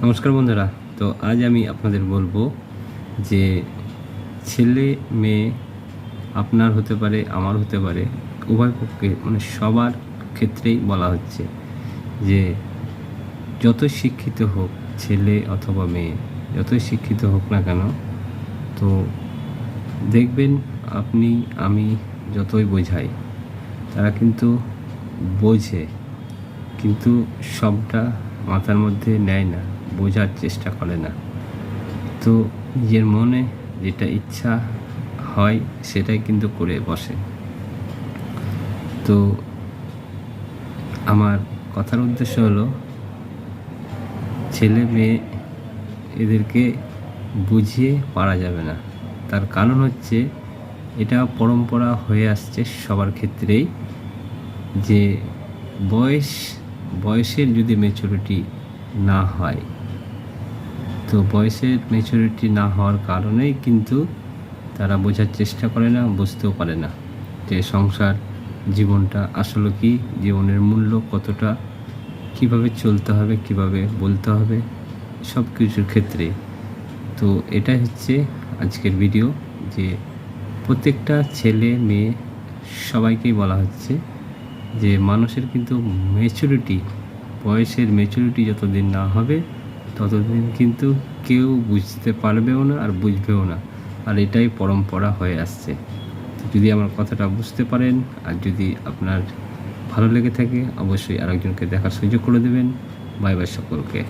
নমস্কার বন্ধুরা। তো আজ আমি আপনাদের বলবো যে ছেলে মেয়ে আপনার হতে পারে, আমার হতে পারে, উভয় পক্ষে মানে সবার ক্ষেত্রেই বলা হচ্ছে যে যতই শিক্ষিত হোক ছেলে অথবা মেয়ে, যতই শিক্ষিত হোক না কেন, তো দেখবেন আপনি আমি যতই বোঝাই তারা কিন্তু বোঝে, কিন্তু সবটা মাথার মধ্যে নেয় না, বোঝার চেষ্টা করে না। তো নিজের মনে যেটা ইচ্ছা হয় সেটাই কিন্তু করে বসে। তো আমার কথার উদ্দেশ্য হলো ছেলে মেয়ে এদেরকে বুঝিয়ে পারা যাবে না। তার কারণ হচ্ছে এটা পরম্পরা হয়ে আসছে সবার ক্ষেত্রেই, যে বয়সের যদি ম্যাচুরিটি না হয়, তো বয়সের ম্যাচুরিটি না হওয়ার কারণেই কিন্তু তারা বোঝার চেষ্টা করে না, বুঝতেও পারে না যে সংসার জীবনটা আসলে কি, জীবনের মূল্য কতটা, কিভাবে চলতে হবে, কিভাবে বলতে হবে, সব কিছুর ক্ষেত্রে। তো এটাই হচ্ছে আজকের ভিডিও, যে প্রত্যেকটা ছেলে মেয়ে সবাইকেই বলা হচ্ছে যে মানুষের কিন্তু বয়সের ম্যাচুরিটি যতদিন না হবে ততদিন কিন্তু কেউ বুঝতে পারবেও না আর বুঝবেও না। আর এটাই পরম্পরা হয়ে আসছে। যদি আমার কথাটা বুঝতে পারেন আর যদি আপনার ভালো লেগে থাকে, অবশ্যই আরেকজনকে দেখার সুযোগ করে দেবেন। বাই বাই সকলকে।